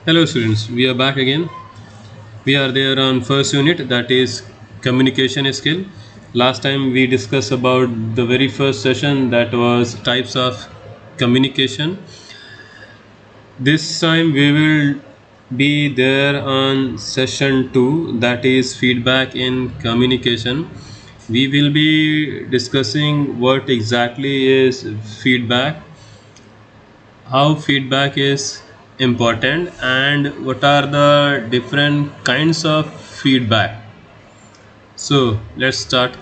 Hello students, we are back again. We are there on first unit, that is communication skill. Last time we discussed about the very first session, that was types of communication. This time we will be there on session 2, that is feedback in communication. We will be discussing what exactly is feedback, how feedback is important, and what are the different kinds of feedback. So let's start.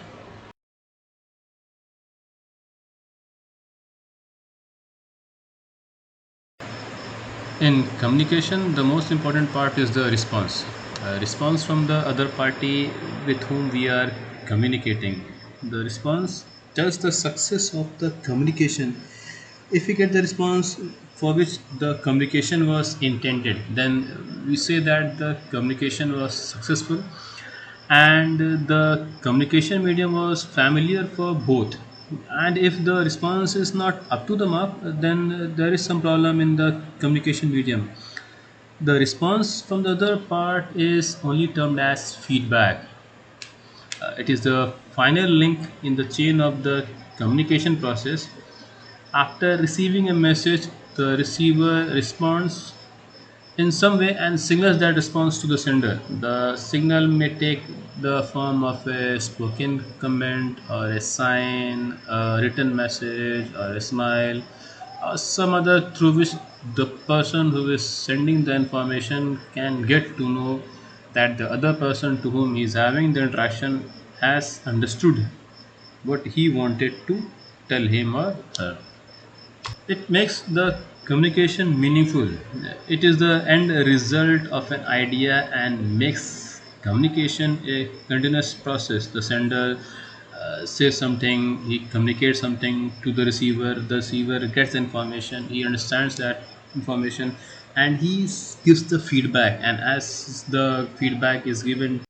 In communication, the most important part is the response. Response from the other party with whom we are communicating. The response tells the success of the communication. If we get the response for which the communication was intended, then we say that the communication was successful and the communication medium was familiar for both. And if the response is not up to the mark, then there is some problem in the communication medium. The response from the other part is only termed as feedback. It is the final link in the chain of the communication process. After receiving a message, the receiver responds in some way and signals that response to the sender. The signal may take the form of a spoken comment or a sign, a written message or a smile, or some other through which the person who is sending the information can get to know that the other person to whom he is having the interaction has understood what he wanted to tell him or her. It makes the communication meaningful. It is the end result of an idea and makes communication a continuous process. The sender says something, he communicates something to the receiver gets the information, he understands that information, and he gives the feedback. And as the feedback is given,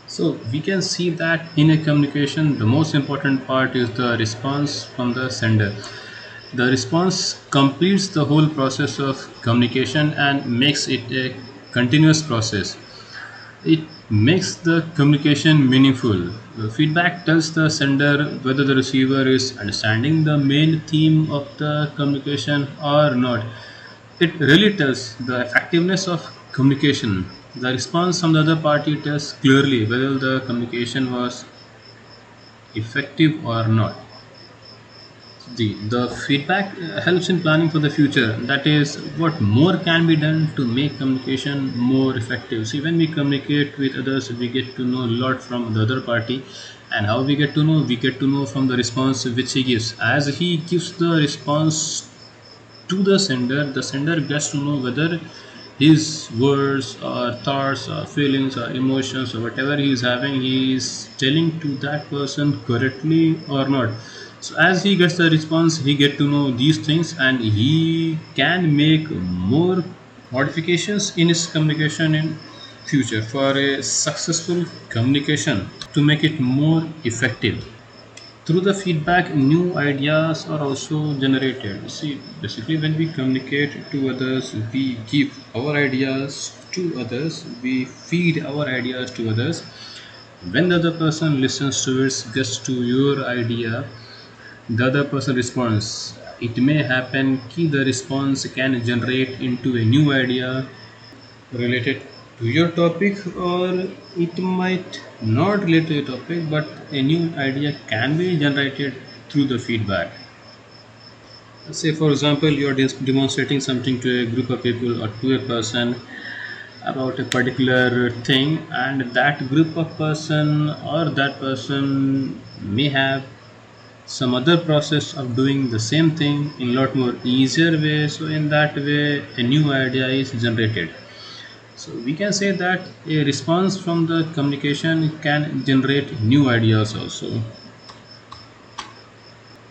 so we can see that in a communication, the most important part is the response from the sender. The response completes the whole process of communication and makes it a continuous process. It makes the communication meaningful. The feedback tells the sender whether the receiver is understanding the main theme of the communication or not. It really tells the effectiveness of communication. The response from the other party tells clearly whether the communication was effective or not. The feedback helps in planning for the future. That is, what more can be done to make communication more effective. See, when we communicate with others, we get to know a lot from the other party. And how we get to know? We get to know from the response which he gives. As he gives the response to the sender gets to know whether his words or thoughts or feelings or emotions or whatever he is having, he is telling to that person correctly or not. So as he gets the response, he get to know these things and he can make more modifications in his communication in future for a successful communication to make it more effective. Through the feedback, new ideas are also generated. See, basically, when we communicate to others, we give our ideas to others, we feed our ideas to others. When the other person listens to it, gets to your idea, the other person responds. It may happen that the response can generate into a new idea related to your topic, or it might not relate to your topic, but a new idea can be generated through the feedback. Say for example, you are demonstrating something to a group of people or to a person about a particular thing, and that group of person or that person may have some other process of doing the same thing in a lot more easier way. So in that way a new idea is generated. So we can say that a response from the communication can generate new ideas also.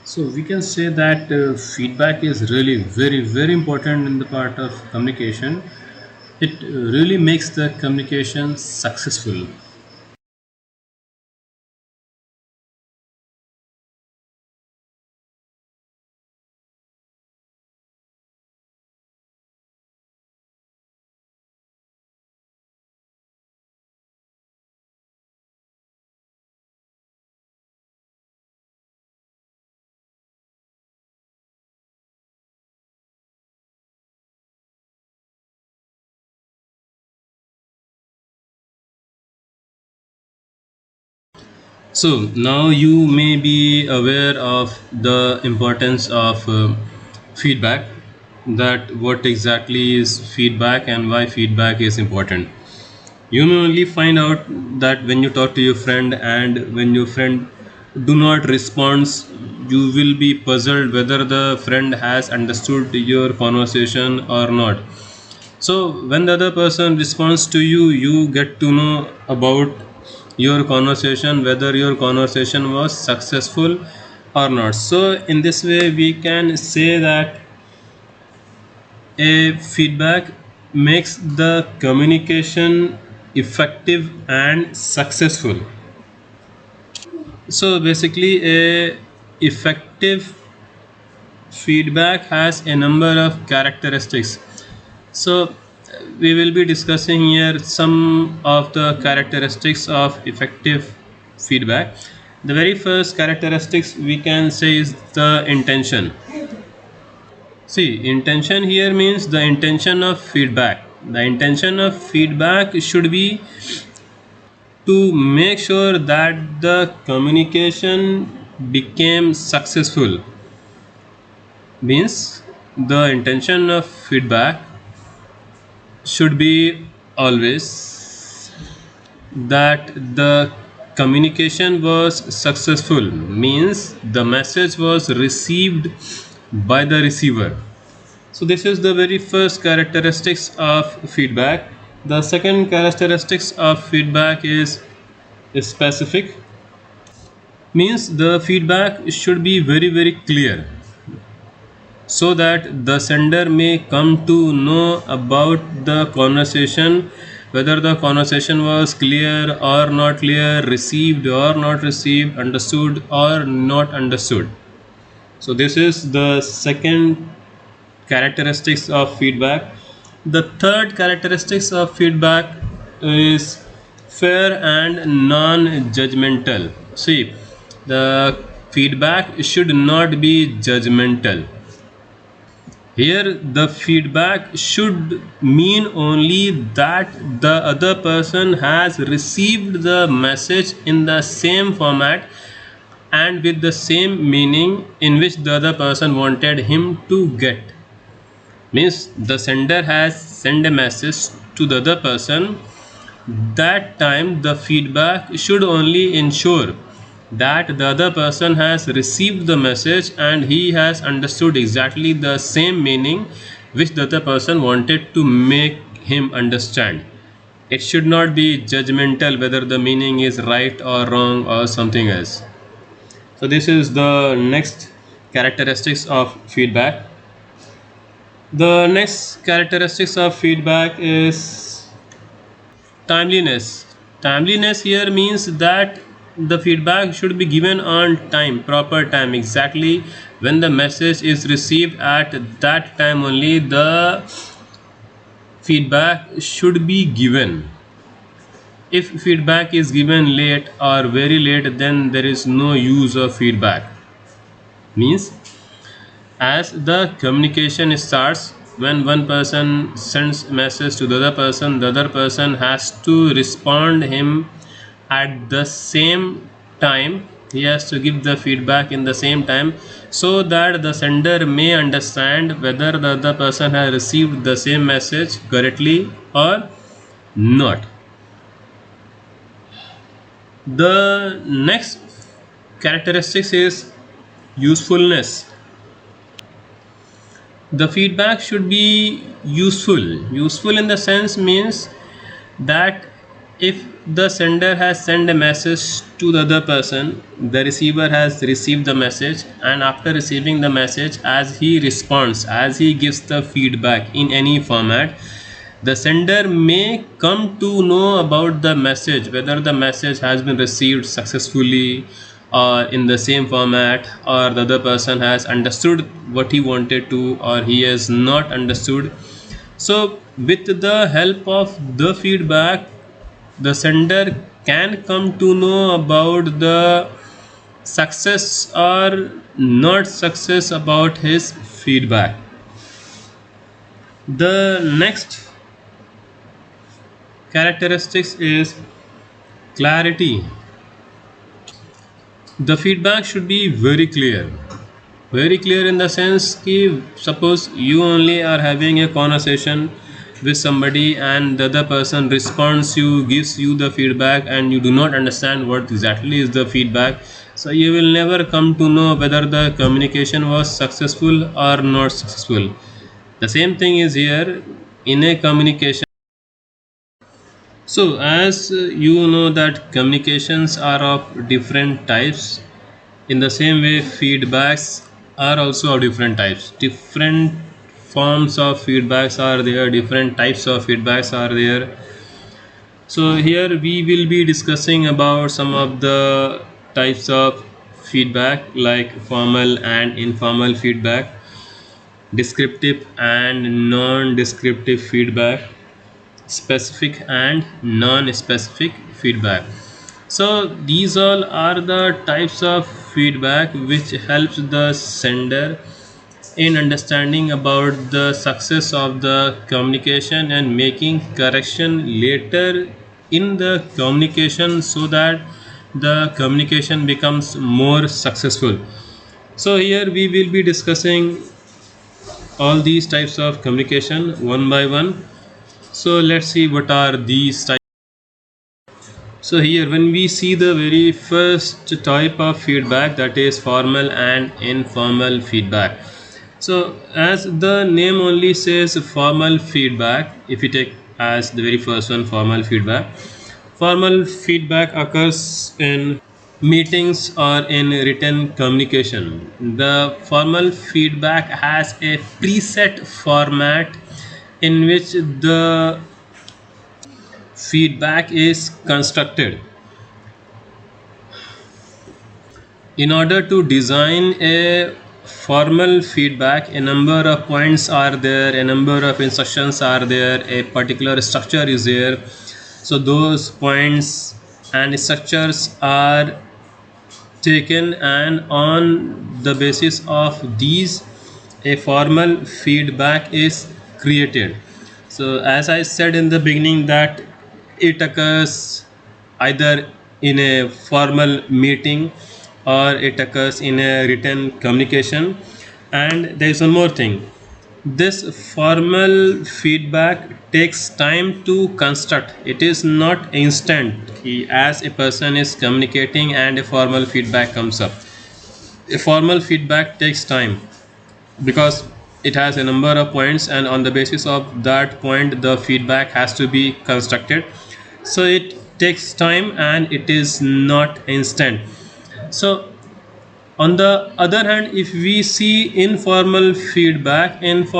So we can say that feedback is really very important in the part of communication. It really makes the communication successful. So now you may be aware of the importance of feedback, that what exactly is feedback and why feedback is important. You may only find out that when you talk to your friend, and when your friend do not respond, you will be puzzled whether the friend has understood your conversation or not. So when the other person responds to you, you get to know about your conversation, whether your conversation was successful or not. So in this way we can say that a feedback makes the communication effective and successful. So basically a effective feedback has a number of characteristics. So we will be discussing here some of the characteristics of effective feedback. The very first characteristics we can say is the intention. See, intention here means the intention of feedback. The intention of feedback should be to make sure that the communication became successful. Means the intention of feedback should be always that the communication was successful, means the message was received by the receiver. So this is the very first characteristics of feedback. The second characteristics of feedback is specific, means the feedback should be very clear, so that the sender may come to know about the conversation, whether the conversation was clear or not clear, received or not received, understood or not understood. So this is the second characteristics of feedback. The third characteristics of feedback is fair and non-judgmental. See, the feedback should not be judgmental. Here the feedback should mean only that the other person has received the message in the same format and with the same meaning in which the other person wanted him to get. Means the sender has sent a message to the other person. That time the feedback should only ensure that the other person has received the message and he has understood exactly the same meaning which the other person wanted to make him understand. It should not be judgmental whether the meaning is right or wrong or something else. So this is the next characteristics of feedback. The next characteristics of feedback is timeliness. Timeliness here means that the feedback should be given on time, proper time, exactly when the message is received. At that time only the feedback should be given. If feedback is given late or very late, then there is no use of feedback. Means as the communication starts, when one person sends a message to the other person has to respond him at the same time. He has to give the feedback in the same time, so that the sender may understand whether the other person has received the same message correctly or not. The next characteristics is usefulness. The feedback should be useful in the sense means that if the sender has sent a message to the other person, the receiver has received the message, and after receiving the message, as he responds, as he gives the feedback in any format, the sender may come to know about the message, whether the message has been received successfully or in the same format, or the other person has understood what he wanted to or he has not understood. So with the help of the feedback, the sender can come to know about the success or not success about his feedback. The next characteristics is clarity. The feedback should be very clear in the sense कि suppose you only are having a conversation with somebody and the other person responds you, gives you the feedback, and you do not understand what exactly is the feedback, so you will never come to know whether the communication was successful or not successful. The same thing is here in a communication. So as you know that communications are of different types, in the same way feedbacks are also of different types. Different forms of feedbacks are there, different types of feedbacks are there. So here we will be discussing about some of the types of feedback like formal and informal feedback, descriptive and non-descriptive feedback, specific and non-specific feedback. So these all are the types of feedback which helps the sender in understanding about the success of the communication and making correction later in the communication so that the communication becomes more successful. So here we will be discussing all these types of communication one by one. So let's see what are these types. So here when we see the very first type of feedback, that is formal and informal feedback. So as the name only says formal feedback, if you take as the very first one formal feedback occurs in meetings or in written communication. The formal feedback has a preset format in which the feedback is constructed. In order to design a formal feedback, a number of points are there, a number of instructions are there, a particular structure is there. So those points and structures are taken, and on the basis of these a formal feedback is created. So as I said in the beginning that it occurs either in a formal meeting or it occurs in a written communication. And there is one more thing, this formal feedback takes time to construct. It is not instant as a person is communicating and a formal feedback comes up. A formal feedback takes time because it has a number of points, and on the basis of that point the feedback has to be constructed. So it takes time and it is not instant. So on the other hand, if we see informal feedback is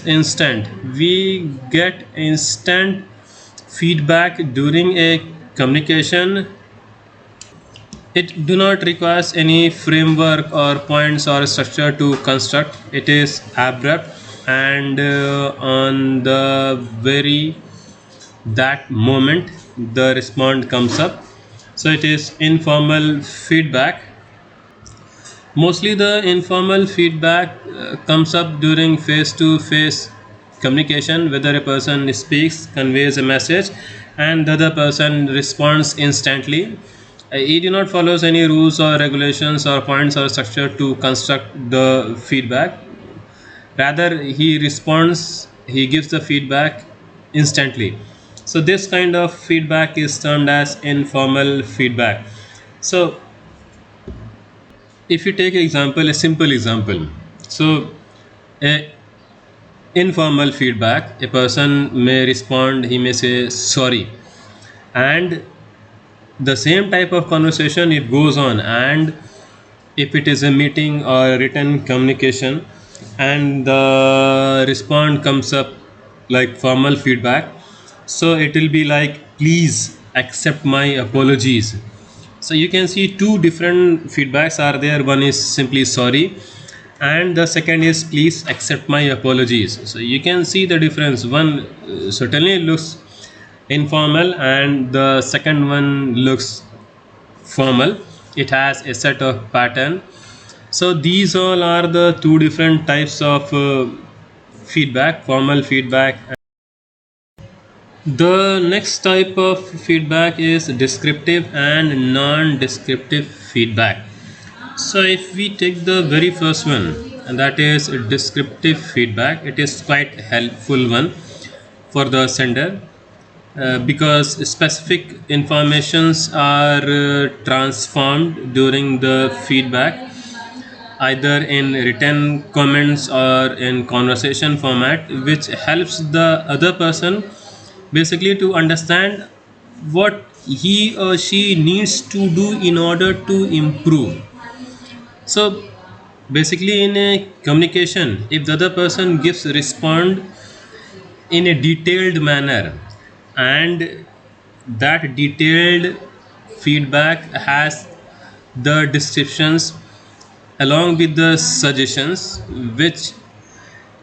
instant. We get instant feedback during a communication. It do not require any framework or points or structure to construct. It is abrupt, and on the very that moment the response comes up. So it is informal feedback. Mostly the informal feedback comes up during face-to-face communication, whether a person speaks, conveys a message, and the other person responds instantly. He do not follows any rules or regulations or points or structure to construct the feedback. Rather, he responds, he gives the feedback instantly. So this kind of feedback is termed as informal feedback. So if you take a simple example, so a informal feedback, a person may respond, he may say sorry, and the same type of conversation it goes on. And if it is a meeting or written communication and the response comes up like formal feedback, so it will be like, please accept my apologies. So you can see two different feedbacks are there. One is simply sorry, and the second is please accept my apologies. So you can see the difference. One certainly looks informal and the second one looks formal. It has a set of pattern. So these all are the two different types of feedback, formal feedback. The next type of feedback is descriptive and non-descriptive feedback. So if we take the very first one, and that is descriptive feedback, it is quite helpful one for the sender, because specific informations are transformed during the feedback, either in written comments or in conversation format, which helps the other person basically to understand what he or she needs to do in order to improve. So basically in a communication, if the other person gives respond in a detailed manner, and that detailed feedback has the descriptions along with the suggestions, which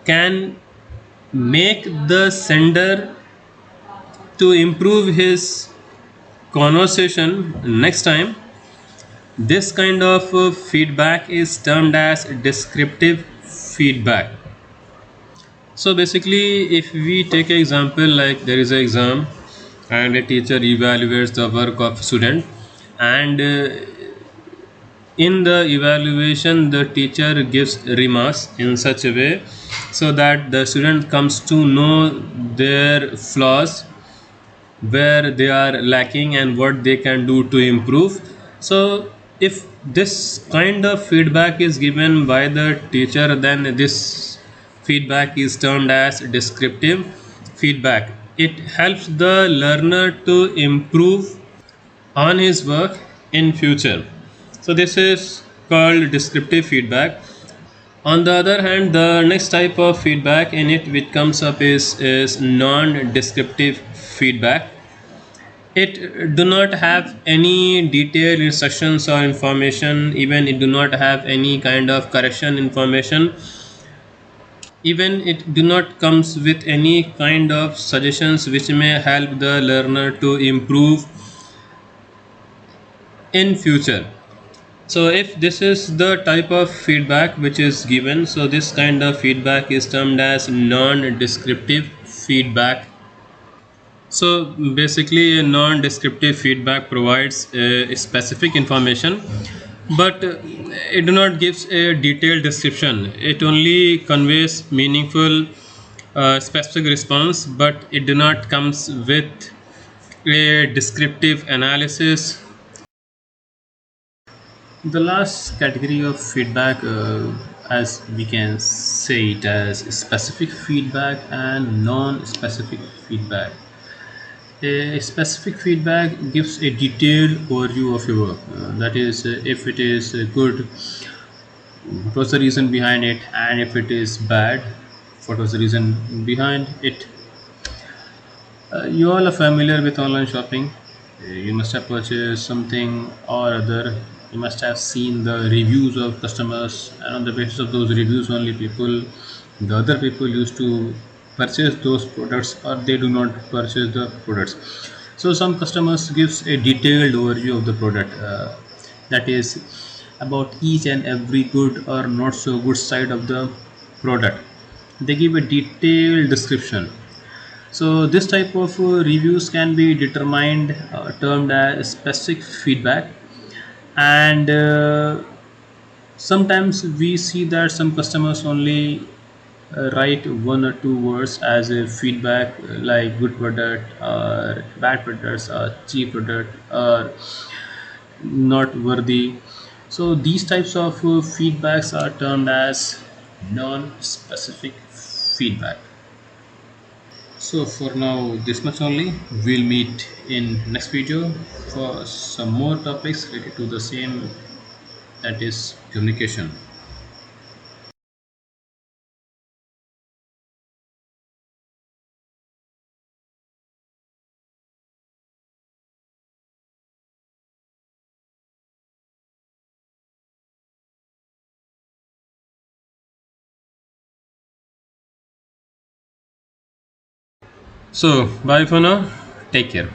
can make the sender to improve his conversation next time, this kind of feedback is termed as descriptive feedback. So basically, if we take an example like there is an exam and a teacher evaluates the work of student, and in the evaluation the teacher gives remarks in such a way so that the student comes to know their flaws, where they are lacking and what they can do to improve. So if this kind of feedback is given by the teacher, then this feedback is termed as descriptive feedback. It helps the learner to improve on his work in future. So this is called descriptive feedback. On the other hand, the next type of feedback in it which comes up is non-descriptive feedback. It do not have any detailed instructions or information, even it do not have any kind of correction information, even it do not comes with any kind of suggestions which may help the learner to improve in future. So if this is the type of feedback which is given, so this kind of feedback is termed as non-descriptive feedback. So basically, a non-descriptive feedback provides specific information, but it do not gives a detailed description. It only conveys meaningful, specific response, but it do not comes with a descriptive analysis. The last category of feedback, as we can say it as specific feedback and non-specific feedback. A specific feedback gives a detailed overview of your work. That is, if it is good, what was the reason behind it, and if it is bad, what was the reason behind it. You all are familiar with online shopping. You must have purchased something or other. You must have seen the reviews of customers, and on the basis of those reviews, only the other people used to purchase those products, or they do not purchase the products. So some customers gives a detailed overview of the product. That is about each and every good or not so good side of the product. They give a detailed description. So this type of reviews can be determined, termed as specific feedback, and sometimes we see that some customers only write one or two words as a feedback, like good product or bad products or cheap product or not worthy. So these types of feedbacks are termed as non-specific feedback. So for now, this much only. We'll meet in next video for some more topics related to the same, that is communication. So bye for now. Take care.